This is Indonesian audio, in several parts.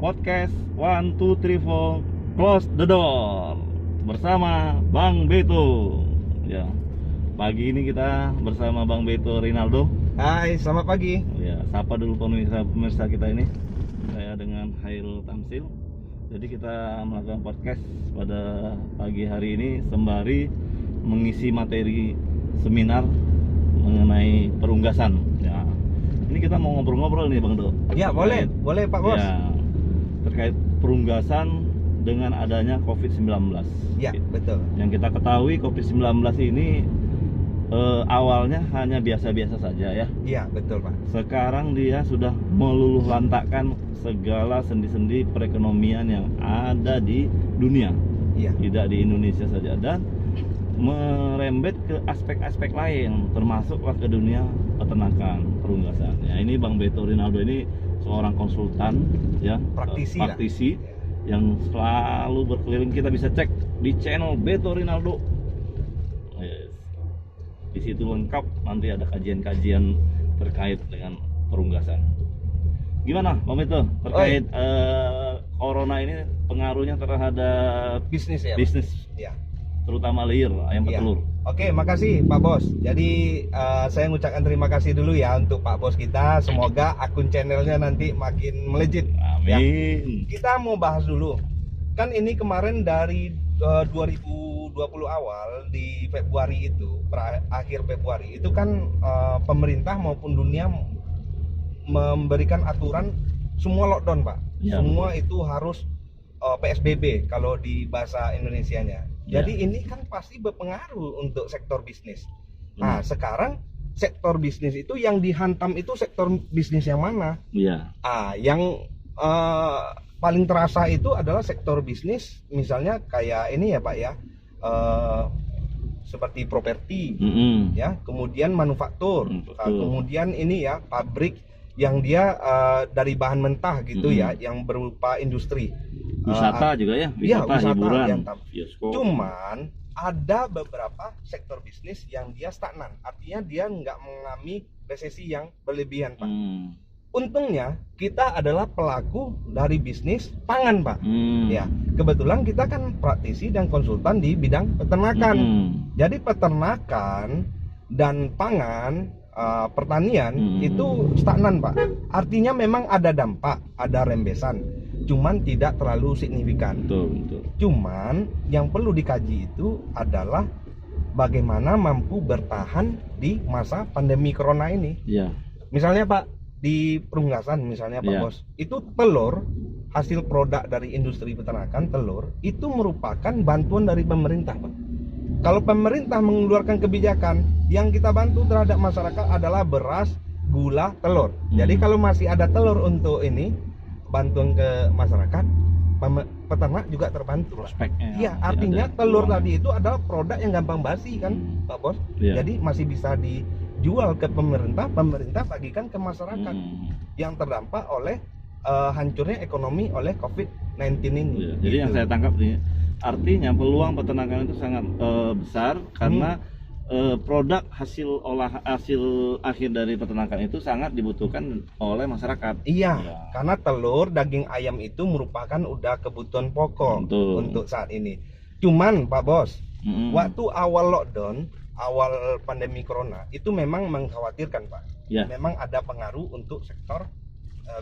podcast 1, 2, 3, 4 Close the Door bersama Bang Beto. Ya, pagi ini kita bersama Bang Beto Rinaldo. Hai, selamat pagi. Ya, sapa dulu pemirsa kita ini. Saya dengan Hairul Tamsil. Jadi kita melakukan podcast pada pagi hari ini sembari mengisi materi seminar mengenai perunggasan. Ya, ini kita mau ngobrol-ngobrol nih Bang Do. Ya, boleh Pak Bos. Ya, terkait perunggasan dengan adanya COVID-19. Ya, betul. Yang kita ketahui COVID-19 ini awalnya hanya biasa-biasa saja ya. Iya, betul Pak. Sekarang dia sudah meluluh lantakkan segala sendi-sendi perekonomian yang ada di dunia. Iya. Tidak di Indonesia saja, dan merembet ke aspek-aspek lain, termasuklah ke dunia peternakan, perunggasan. Ya, ini Bang Beto Rinaldo ini seorang konsultan ya, praktisi yang selalu berkeliling. Kita bisa cek di channel Beto Rinaldo. Yes. Di situ lengkap, nanti ada kajian-kajian terkait dengan perunggasan. Gimana Bang Beto terkait corona ini pengaruhnya terhadap Bisnis ya. bisnis, Iya. terutama layer ayam petelur? Oke, makasih Pak Bos. Jadi saya mengucapkan terima kasih dulu ya untuk Pak Bos kita. Semoga akun channelnya nanti makin melejit. Amin. Ya. Kita mau bahas dulu. Kan ini kemarin dari 2020 awal di Februari itu, akhir Februari itu kan pemerintah maupun dunia memberikan aturan semua lockdown Pak. Ya, Semua itu harus PSBB kalau di bahasa Indonesianya. Ya. Jadi ini kan pasti berpengaruh untuk sektor bisnis. Nah, sekarang sektor bisnis itu yang dihantam itu sektor bisnis yang mana? Iya. Yang paling terasa itu adalah sektor bisnis, misalnya kayak ini ya Pak ya, seperti properti, ya, kemudian manufaktur, kemudian ini ya pabrik yang dia dari bahan mentah gitu ya, yang berupa industri. Wisata juga ya, wisata hiburan, bioskop. Cuman ada beberapa sektor bisnis yang dia stagnan, artinya dia nggak mengalami resesi yang berlebihan Pak. Untungnya kita adalah pelaku dari bisnis pangan Pak. Ya, kebetulan kita kan praktisi dan konsultan di bidang peternakan. Jadi peternakan dan pangan, pertanian itu stagnan Pak. Artinya memang ada dampak, ada rembesan, cuman tidak terlalu signifikan. Betul. Cuman yang perlu dikaji itu adalah bagaimana mampu bertahan di masa pandemi corona ini. Iya. Misalnya Pak, di perunggasan misalnya Pak Bos, itu telur, hasil produk dari industri peternakan telur itu merupakan bantuan dari pemerintah Pak. Kalau pemerintah mengeluarkan kebijakan, yang kita bantu terhadap masyarakat adalah beras, gula, telur. Jadi kalau masih ada telur untuk ini bantuan ke masyarakat, peternak juga terbantu. Prospeknya. Iya, artinya telur tadi itu adalah produk yang gampang basi kan Pak Bos. Jadi masih bisa dijual ke pemerintah, pemerintah bagikan ke masyarakat yang terdampak oleh hancurnya ekonomi oleh COVID-19 ini. Jadi yang saya tangkap nih, artinya peluang peternakan itu sangat besar karena produk hasil akhir dari peternakan itu sangat dibutuhkan oleh masyarakat. Iya, karena telur, daging ayam itu merupakan udah kebutuhan pokok untuk saat ini. Cuman Pak Bos, waktu awal lockdown, awal pandemi corona itu memang mengkhawatirkan Pak. Memang ada pengaruh untuk sektor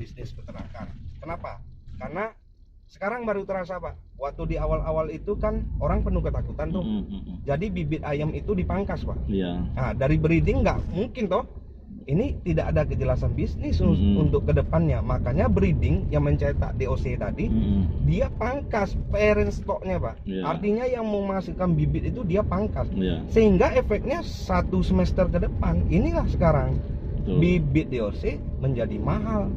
bisnis peternakan. Kenapa? Karena sekarang baru terasa Pak. Waktu di awal-awal itu kan orang penuh ketakutan tuh. Jadi bibit ayam itu dipangkas Pak. Nah, dari breeding nggak mungkin toh. Ini tidak ada kejelasan bisnis untuk kedepannya. Makanya breeding yang mencetak DOC tadi, dia pangkas parent stocknya Pak. Artinya yang mau menghasilkan bibit itu dia pangkas. Sehingga efeknya 1 semester ke depan, inilah sekarang bibit DOC menjadi mahal.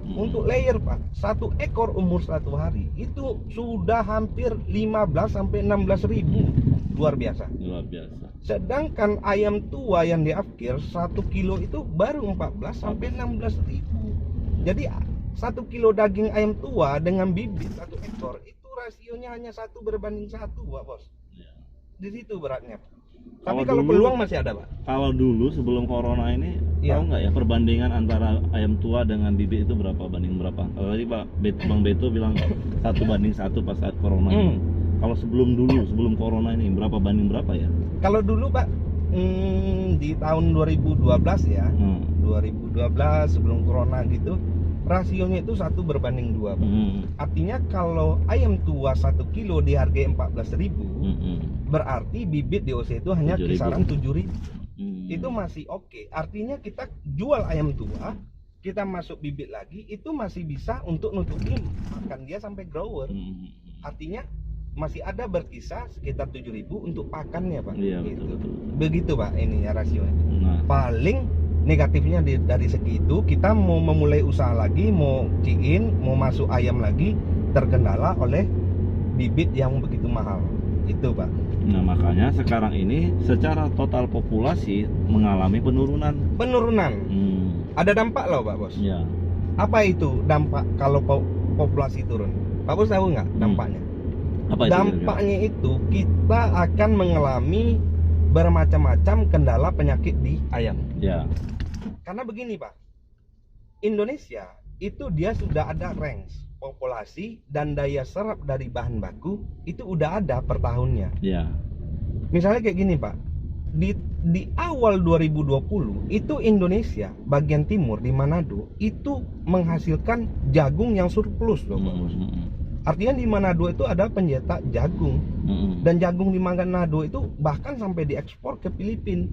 Untuk layer Pak, 1 ekor umur 1 hari itu sudah hampir 15 sampai 16 ribu. Luar biasa. Sedangkan ayam tua yang diafkir 1 kilo itu baru 14 sampai 16 ribu. Jadi 1 kilo daging ayam tua dengan bibit 1 ekor itu rasionya hanya 1 berbanding 1 Pak Bos. Di situ beratnya. Tapi kalau peluang masih ada, Pak. Kalau dulu sebelum corona ini, Iya. tahu nggak ya perbandingan antara ayam tua dengan bibit itu berapa banding berapa? Kalau tadi Bang Beto bilang 1:1 pas saat corona. Kalau sebelum corona ini berapa banding berapa ya? Kalau dulu, Pak, di tahun 2012 ya, 2012 sebelum corona gitu, rasionya itu 1:2, Pak. Artinya kalau ayam tua 1 kilo dihargai 14.000, berarti bibit DOC itu hanya 7.000. kisaran 7.000. Itu masih oke. Artinya kita jual ayam tua, kita masuk bibit lagi, itu masih bisa untuk nutupi makan dia sampai grower. Artinya masih ada berkisar sekitar 7.000 untuk pakannya, Pak. Iya, gitu. betul. Begitu, Pak, ini ya rasionya. Nah, Paling negatifnya dari segi itu, kita mau memulai usaha lagi, mau ciin, mau masuk ayam lagi, terkendala oleh bibit yang begitu mahal. Itu, Pak. nah makanya sekarang ini secara total populasi mengalami penurunan. Ada dampak loh, Pak Bos. Ya. Apa itu dampak kalau populasi turun? Pak Bos tahu nggak dampaknya? Apa itu? Dampaknya itu kita akan mengalami bermacam-macam kendala penyakit di ayam. Ya. Karena begini, Pak, Indonesia itu dia sudah ada range populasi dan daya serap dari bahan baku itu udah ada per tahunnya. Ya. Misalnya kayak gini, Pak, di awal 2020 itu Indonesia bagian timur di Manado itu menghasilkan jagung yang surplus loh, Pak Bos. Artinya di Manado itu ada pencetak jagung, dan jagung di Manado itu bahkan sampai diekspor ke Filipina.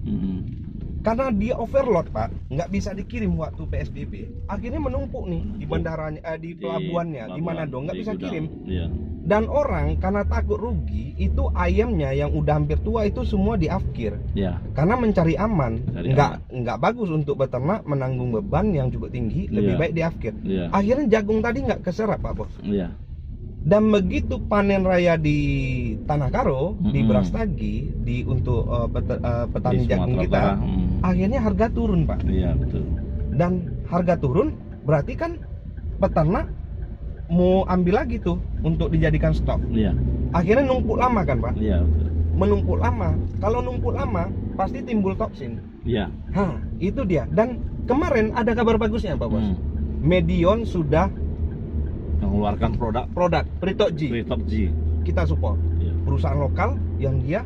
Karena dia overload, Pak, nggak bisa dikirim waktu PSBB. Akhirnya menumpuk nih di bandaranya, di pelabuhannya di Manado, nggak bisa kirim. Iya. Dan orang karena takut rugi, itu ayamnya yang udah hampir tua itu semua diafkir. Ya. Karena mencari aman, nggak bagus untuk beternak menanggung beban yang cukup tinggi, lebih baik diafkir. Ya. Akhirnya jagung tadi nggak keserap, Pak Bos. Iya. Dan begitu panen raya di Tanah Karo, di Brastagi, untuk petani Di jagung Sumatera kita, Utara, akhirnya harga turun, Pak. Iya, betul. Dan harga turun berarti kan peternak mau ambil lagi tuh untuk dijadikan stok. Iya. Akhirnya numpuk lama kan, Pak? Iya, betul. Menumpuk lama. Kalau numpuk lama pasti timbul toksin. Iya. Itu dia. Dan kemarin ada kabar bagusnya, Pak Bos. Medion sudah Mengeluarkan produk Pritok G. Kita support. Iya. Perusahaan lokal yang dia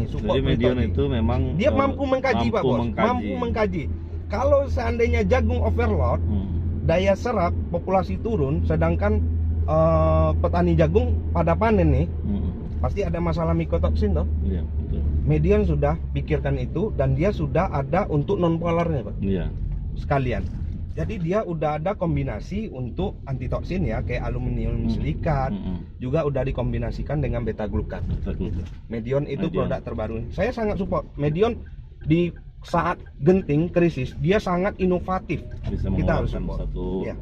support. Jadi Medion itu memang dia mampu mengkaji, Pak Bos. Mampu mengkaji. Kalau seandainya jagung overload, daya serap populasi turun, sedangkan petani jagung pada panen nih, pasti ada masalah mikotoksin toh. Iya, betul. Medion sudah pikirkan itu, dan dia sudah ada untuk non polarnya, Pak. Iya. Sekalian. Jadi dia udah ada kombinasi untuk antitoksin ya, kayak aluminium silikat, juga udah dikombinasikan dengan beta glukan. Medion itu produk terbaru. Saya sangat support Medion di saat genting krisis, dia sangat inovatif. Bisa Kita harus mengeluarkan support. satu Ya.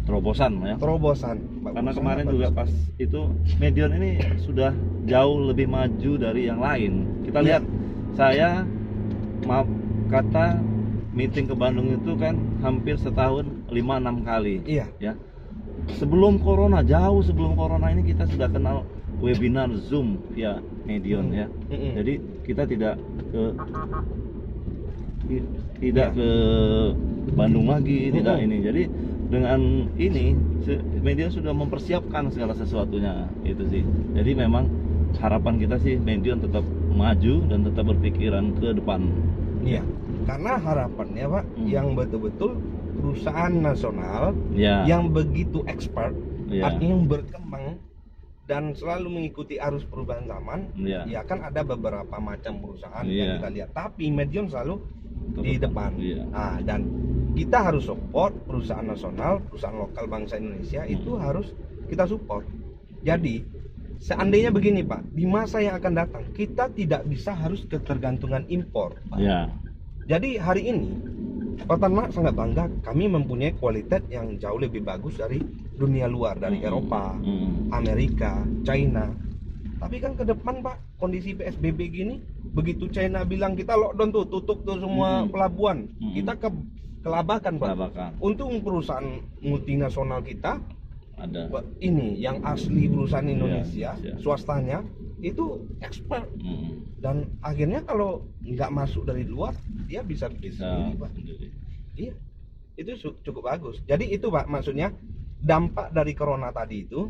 terobosan ya. Terobosan. Karena kemarin juga pas itu Medion ini sudah jauh lebih maju dari yang lain. Kita lihat, saya maaf kata meeting ke Bandung itu kan hampir setahun 5-6 kali. Iya. Ya. Sebelum corona, jauh sebelum corona ini kita sudah kenal webinar Zoom ya Medion ya. Jadi kita tidak ke Bandung lagi, tidak ini. Jadi dengan ini Medion sudah mempersiapkan segala sesuatunya itu sih. Jadi memang harapan kita sih Medion tetap maju dan tetap berpikiran ke depan. Iya. Karena harapannya, Pak, yang betul-betul perusahaan nasional yang begitu expert, artinya yang berkembang dan selalu mengikuti arus perubahan zaman. Ya kan ada beberapa macam perusahaan yang kita lihat, tapi Medion selalu di depan. Nah, dan kita harus support perusahaan nasional, perusahaan lokal bangsa Indonesia itu harus kita support. Jadi seandainya begini, Pak, di masa yang akan datang kita tidak bisa harus ketergantungan impor, Pak. Jadi hari ini peternak sangat bangga kami mempunyai kualitas yang jauh lebih bagus dari dunia luar, dari Eropa, Amerika, China. Tapi kan ke depan, Pak, kondisi PSBB gini, begitu China bilang kita lockdown tuh, tutup tuh semua pelabuhan, kita kelabakan, Pak. Untung perusahaan multinasional kita ada ini yang asli perusahaan Indonesia, swastanya itu expert. Dan akhirnya kalau nggak masuk dari luar, dia bisa sendiri, Pak. Iya, itu cukup bagus. Jadi itu Pak, maksudnya dampak dari corona tadi itu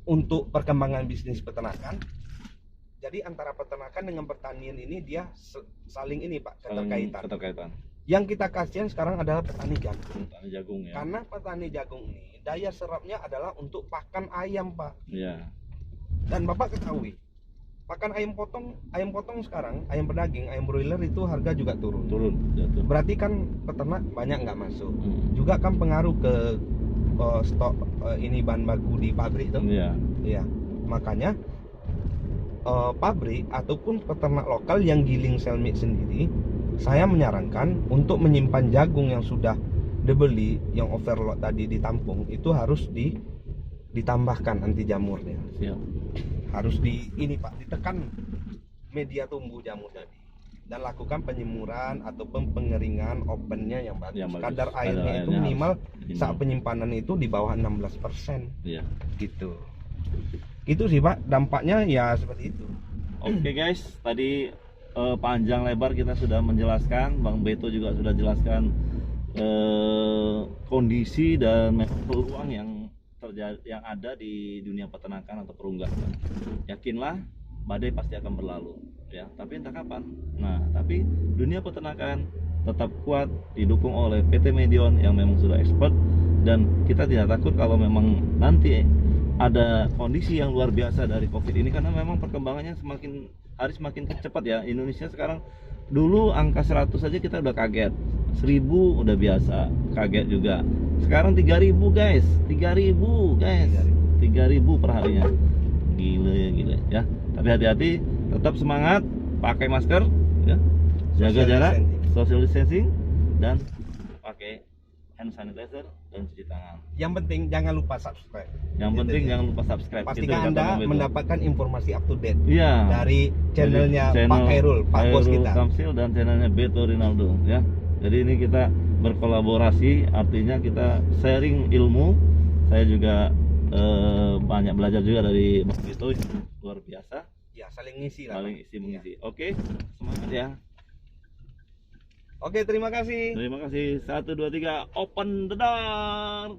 untuk perkembangan bisnis peternakan. Jadi antara peternakan dengan pertanian ini dia saling ini Pak, keterkaitan. Yang kita kasihan sekarang adalah petani jagung. Petani jagung ya. Karena petani jagung ini daya serapnya adalah untuk pakan ayam Pak. Iya. Dan Bapak ketahui, pakan ayam potong sekarang, ayam pedaging, ayam broiler itu harga juga turun. Jatuh. Berarti kan peternak banyak nggak masuk. Juga kan pengaruh ke stok ini bahan baku di pabrik tuh. Iya. Iya. Makanya pabrik ataupun peternak lokal yang giling cell meat sendiri, saya menyarankan untuk menyimpan jagung yang sudah dibeli, yang overload tadi ditampung, itu harus ditambahkan anti jamurnya. Siap. Harus ditekan media tumbuh jamur tadi, dan lakukan penyemuran ataupun pengeringan opennya yang bagus. Kadar airnya itu minimal saat penyimpanan itu di bawah 16%. Iya. Gitu sih Pak, dampaknya ya seperti itu. Oke guys, tadi panjang lebar kita sudah menjelaskan, Bang Beto juga sudah jelaskan kondisi dan peluang yang ada di dunia peternakan atau perunggasan. Yakinlah, badai pasti akan berlalu ya, tapi entah kapan. Nah, tapi dunia peternakan tetap kuat, didukung oleh PT Medion yang memang sudah expert, dan kita tidak takut kalau memang nanti ada kondisi yang luar biasa dari COVID ini, karena memang perkembangannya semakin hari semakin cepat ya. Indonesia sekarang, dulu angka 100 saja kita udah kaget, 1000 udah biasa, kaget juga. Sekarang 3000 guys, 3000 per harinya, gila ya. Tapi hati-hati, tetap semangat, pakai masker ya, jaga jarak, social distancing, dan pakai hand sanitizer dan cuci tangan. Yang penting jangan lupa subscribe. Jangan lupa subscribe. Pastikan Anda mendapatkan informasi up to date ya, dari channelnya Pak Khairul, Pak Bos kita. Kamsil, dan channelnya Beto Rinaldo ya. Jadi ini kita berkolaborasi, artinya kita sharing ilmu. Saya juga banyak belajar juga dari Bang Beto, luar biasa. Ya, saling ngisi lah. Saling isi mengisi. Ya. Oke, semangat ya. Oke, terima kasih. Terima kasih. 1, 2, 3, open the door.